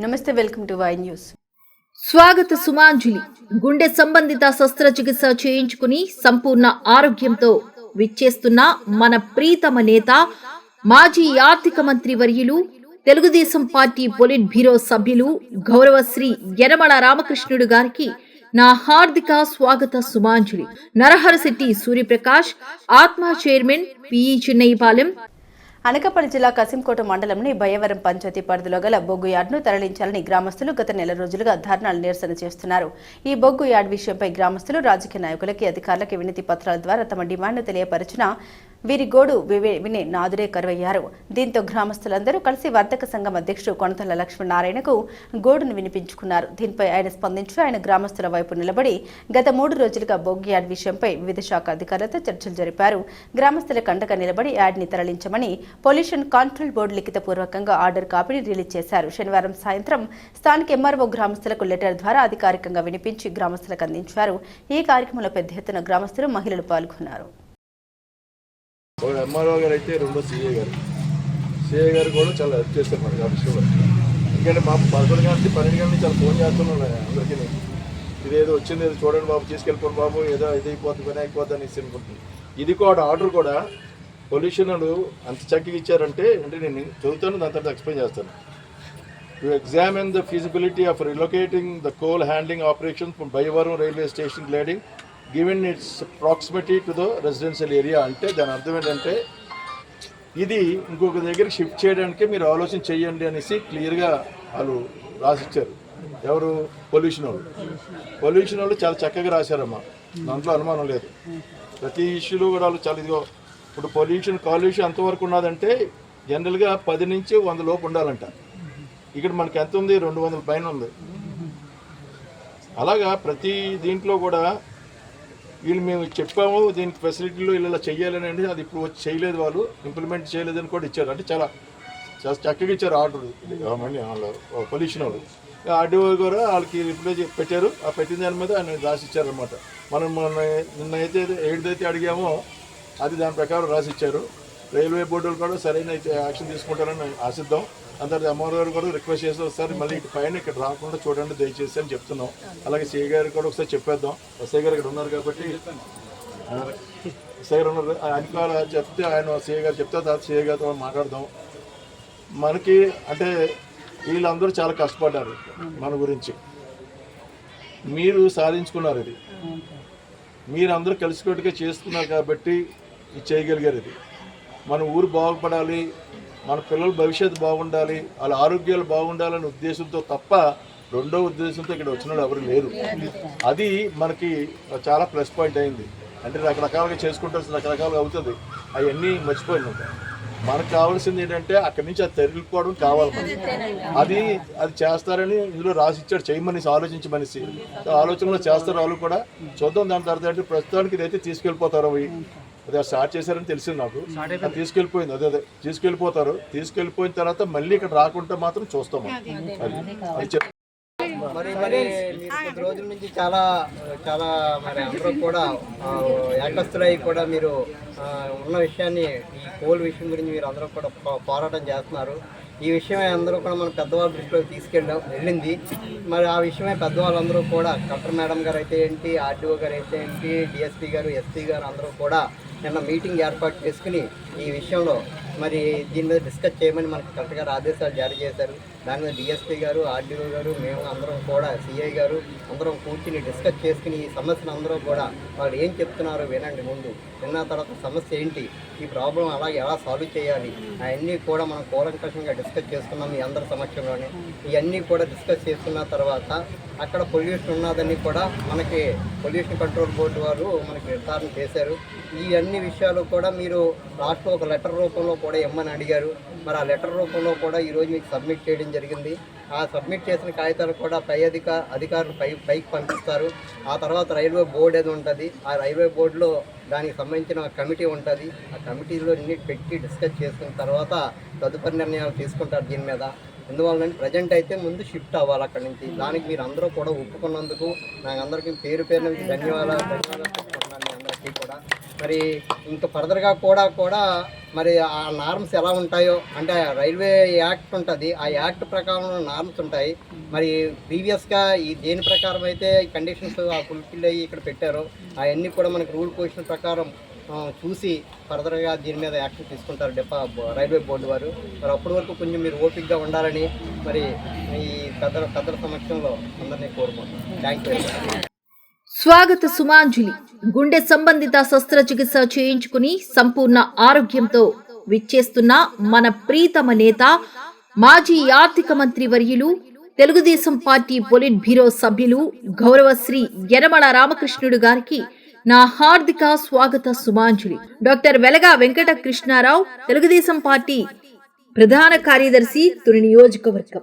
నమస్తే, welcome to Y news. స్వాగత సుమాంజలి. గుండె సంబంధిత శస్త్రచికిత్స చేయించుకుని సంపూర్ణ ఆరోగ్యంతో విచ్చేస్తున్న మన ప్రీతమ నేత, మాజీ ఆర్థిక మంత్రి వర్యులు, తెలుగుదేశం పార్టీ పొలిట్ బ్యూరో సభ్యులు గౌరవ శ్రీ యనమల రామకృష్ణుడు గారికి నా హార్దిక స్వాగత సుమాంజలి. నరహరశెట్టి సూర్యప్రకాష్, ఆత్మ చైర్మన్, పిఈ చిన్నయ్యపాలెం. అనకాపల్లి జిల్లా కసింకోట మండలంలోని బయ్యవరం పంచాయతీ పరిధిలో గల బొగ్గు యార్డును తరలించాలని గ్రామస్తులు గత నెల రోజులుగా ధర్నాలు నిరసన చేస్తున్నారు. ఈ బొగ్గు యార్డ్ విషయంపై గ్రామస్తులు రాజకీయ నాయకులకి, అధికారులకి వినతి పత్రాల ద్వారా తమ డిమాండ్ను తెలియపరిచినా వీరి గోడు వినే నాదురే కరువయ్యారు. దీంతో గ్రామస్తులందరూ కలిసి వర్తక సంఘం అధ్యక్షుడు కొనతల లక్ష్మీనారాయణకు గోడును వినిపించుకున్నారు. దీనిపై ఆయన స్పందించి ఆయన గ్రామస్తుల వైపు నిలబడి గత 3 రోజులుగా బొగ్గు యార్డ్ విషయంపై వివిధ శాఖ అధికారులతో చర్చలు జరిపారు. గ్రామస్తుల కండగా నిలబడి యార్డ్ని తరలించమని పొల్యూషన్ కంట్రోల్ బోర్డు లిఖితపూర్వకంగా ఆర్డర్ కాపీని రిలీజ్ చేశారు. శనివారం సాయంత్రం స్థానిక ఎంఆర్ఓ గ్రామస్తులకు లెటర్ ద్వారా అధికారికంగా వినిపించి గ్రామస్తులకు అందించారు. ఈ కార్యక్రమంలో పెద్ద ఎత్తున గ్రామస్తులు, మహిళలు పాల్గొన్నారు. ఎంఆర్ఓ గారు అయితే రెండో సిఐ గారు కూడా చాలా హెల్ప్ చేస్తారు మనకి ఆ విషయంలో. ఎందుకంటే మాకు 11 గంటల నుంచి 12 గంటల నుంచి చాలా ఫోన్ చేస్తున్నాను అందరికీ. ఇదేదో వచ్చింది, ఏదో చూడండి బాబు, తీసుకెళ్ళిపోండి బాబు, ఏదో ఇది అయిపోతుంది, పని అయిపోతుంది అనేసి అనుకుంటుంది. ఇది కూడా ఆర్డర్ కూడా పొల్యూషన్ అంత చక్కగా ఇచ్చారంటే, అంటే నేను చదువుతాను, దాని తర్వాత ఎక్స్ప్లెయిన్ చేస్తాను. To examine the feasibility of relocating the coal handling operation from Bayyavaram railway station gliding given its proximity to the residential area. అంటే దాని అర్థం ఏంటంటే, ఇది ఇంకొక దగ్గరికి షిఫ్ట్ చేయడానికి మీరు ఆలోచన చేయండి అనేసి క్లియర్గా వాళ్ళు రాసిచ్చారు. ఎవరు? పొల్యూషన్ వాళ్ళు చాలా చక్కగా రాశారమ్మా, దాంట్లో అనుమానం లేదు. ప్రతి ఇష్యూలో కూడా వాళ్ళు చాలా ఇదిగో. ఇప్పుడు కాల్యూషన్ ఎంతవరకు ఉన్నదంటే జనరల్గా 10 నుంచి 100 లోపు ఉండాలంట. ఇక్కడ మనకి ఎంత ఉంది? 200 పైన ఉంది. అలాగా ప్రతి దీంట్లో కూడా వీళ్ళు మేము చెప్పాము దీనికి ఫెసిలిటీలో ఇలా చెయ్యాలని, అంటే అది ఇప్పుడు వచ్చి చేయలేదు, వాళ్ళు ఇంప్లిమెంట్ చేయలేదని కూడా ఇచ్చారు. అంటే చాలా చక్కగా ఇచ్చారు ఆర్డర్ పొల్యూషన్ వాళ్ళు. ఆర్డీఓ గారు వాళ్ళకి రిప్లై పెట్టారు. ఆ పెట్టిన దాని మీద ఆయన రాసి ఇచ్చారనమాట. మనం నిన్న అయితే ఏదైతే అడిగామో అది దాని ప్రకారం రాసిచ్చారు. రైల్వే బోర్డులు కూడా సరైన అయితే యాక్షన్ తీసుకుంటారని ఆశిద్దాం. అందరి ఎంఆర్ఓ గారు కూడా రిక్వెస్ట్ చేస్తే ఒకసారి మళ్ళీ ఇటు పైన ఇక్కడ రాకుండా చూడండి దయచేసి అని చెప్తున్నాం. అలాగే సిఐ గారు కూడా ఒకసారి చెప్పేద్దాం. ఎస్ఐ గారు ఇక్కడ ఉన్నారు కాబట్టి, ఎస్ఐ గారు ఉన్నారు, ఆయన చెప్తే ఆయన సిఐ గారు చెప్తే తర్వాత సిఐ గారితో మాట్లాడదాం. మనకి అంటే వీళ్ళందరూ చాలా కష్టపడ్డారు మన గురించి. మీరు సాధించుకున్నారు, ఇది మీరందరూ కలిసికట్టుగా చేస్తున్నారు కాబట్టి ఇది చేయగలిగారు. ఇది మన ఊరు బాగుపడాలి, మన పిల్లల భవిష్యత్తు బాగుండాలి, వాళ్ళ ఆరోగ్యాలు బాగుండాలనే ఉద్దేశంతో తప్ప రెండో ఉద్దేశంతో ఇక్కడ వచ్చిన వాళ్ళు ఎవరు లేరు. అది మనకి చాలా ప్లస్ పాయింట్ అయింది. అంటే రకరకాలుగా చేసుకుంటారు, రకరకాలుగా అవుతుంది, అవన్నీ మర్చిపోయినాం. మనకు కావాల్సింది ఏంటంటే అక్కడి నుంచి అది తరిగిపోవడం కావాలి మనకి. అది చేస్తారని ఇందులో రాసిచ్చాడు, చేయమనేసి ఆలోచించమనేసి. ఆలోచనలో చేస్తారు వాళ్ళు కూడా. చూద్దాం దాని తర్వాత. అంటే ప్రస్తుతానికి ఇదైతే తీసుకెళ్ళిపోతారు. అదే స్టార్ట్ చేశారని తెలిసింది నాకు. అది తీసుకెళ్ళిపోయింది, అదే తీసుకెళ్ళిపోతారు. తీసుకెళ్ళిపోయిన తర్వాత మళ్ళీ ఇక్కడ రాకుండా మాత్రం చూస్తాము. మరి కొద్ది రోజుల నుంచి చాలా మరి అందరూ కూడా ఏకస్తులై కూడా మీరు ఉన్న విషయాన్ని, ఈ కోల్ విషయం గురించి మీరు అందరూ కూడా పోరాటం చేస్తున్నారు. ఈ విషయమే అందరూ కూడా మన పెద్దవాళ్ళ దృష్టిలోకి వెళ్ళింది. మరి ఆ విషయమే పెద్దవాళ్ళందరూ కూడా, కలెక్టర్ మేడం గారు అయితే ఏంటి, ఆర్డీఓ గారు అయితే ఏంటి, డిఎస్పీ గారు, ఎస్పీ గారు అందరూ కూడా నిన్న మీటింగ్ ఏర్పాటు చేసుకుని ఈ విషయంలో మరి దీని మీద డిస్కస్ చేయమని మనకు కలెక్టర్ గారు ఆదేశాలు జారీ చేశారు. దాని మీద డిఎస్పీ గారు, ఆర్డీఓ గారు, మేము అందరం కూడా, సిఐ గారు అందరం కూర్చుని డిస్కస్ చేసుకుని ఈ సమస్యను అందరూ కూడా వాళ్ళు ఏం చెప్తున్నారో వినండి. ముందు విన్న తర్వాత సమస్య ఏంటి, ఈ ప్రాబ్లం ఎలా సాల్వ్ చేయాలి, అవన్నీ కూడా మనం కూలంకషంగా డిస్కస్ చేసుకున్నాం మీ అందరి సమక్షంలోనే. ఇవన్నీ కూడా డిస్కస్ చేసుకున్న తర్వాత అక్కడ పొల్యూషన్ ఉన్నదని కూడా మనకి పొల్యూషన్ కంట్రోల్ బోర్డు వారు మనకి నిర్ధారణ చేశారు. ఈ అన్ని విషయాలు కూడా మీరు లాస్ట్లో ఒక లెటర్ రూపంలో కూడా ఇమ్మని అడిగారు. మరి ఆ లెటర్ రూపంలో కూడా ఈరోజు మీకు సబ్మిట్ చేయడం జరిగింది. ఆ సబ్మిట్ చేసిన కాగితాలు కూడా పై అధికారులు పైకి పంపిస్తారు. ఆ తర్వాత రైల్వే బోర్డు ఏది ఉంటుంది, ఆ రైల్వే బోర్డులో దానికి సంబంధించిన కమిటీ ఉంటుంది. ఆ కమిటీలో పెట్టి డిస్కస్ చేసుకున్న తర్వాత తదుపరి నిర్ణయాలు తీసుకుంటారు దీని మీద. అందువల్ల ప్రజెంట్ అయితే ముందు షిఫ్ట్ అవ్వాలి అక్కడి నుంచి. దానికి మీరు అందరూ కూడా ఒప్పుకున్నందుకు నాకు అందరికీ పేరు నుంచి ధన్యవాదాలు చెప్పుకుంటున్నాను మీ అందరికీ కూడా. మరి ఇంకా ఫర్దర్గా కూడా మరి ఆ నార్మ్స్ ఎలా ఉంటాయో, అంటే రైల్వే యాక్ట్ ఉంటుంది, ఆ యాక్ట్ ప్రకారం నార్మ్స్ ఉంటాయి. మరి ప్రీవియస్గా ఈ దేని ప్రకారం అయితే ఈ కండిషన్స్ ఫుల్ఫిల్ అయ్యి ఇక్కడ పెట్టారో అవన్నీ కూడా మనకి రూల్ పొజిషన్ ప్రకారం చూసి ఫర్దర్గా దీని మీద యాక్షన్ తీసుకుంటారు రైల్వే బోర్డు వారు. మరి అప్పటి వరకు కొంచెం మీరు ఓపికగా ఉండాలని మరి ఈ పెద్దల సమక్షంలో అందరినీ కోరుకుంటున్నాను. Thank you. స్వాగత సుమాంజలి గుండె సంబంధిత శస్త్రచికిత్స చేయించుకుని సంపూర్ణ ఆరోగ్యంతో విచ్చేస్తున్న మన ప్రీతమ నేత, మాజీ ఆర్థిక మంత్రి వర్యులు, తెలుగుదేశం పార్టీ పొలిట్ బ్యూరో సభ్యులు గౌరవశ్రీ యనమల రామకృష్ణుడు గారికి నా హార్దిక స్వాగత సుమాంజలి. డాక్టర్ వెలగా వెంకట కృష్ణారావు, తెలుగుదేశం పార్టీ ప్రధాన కార్యదర్శి, తుని నియోజకవర్గం.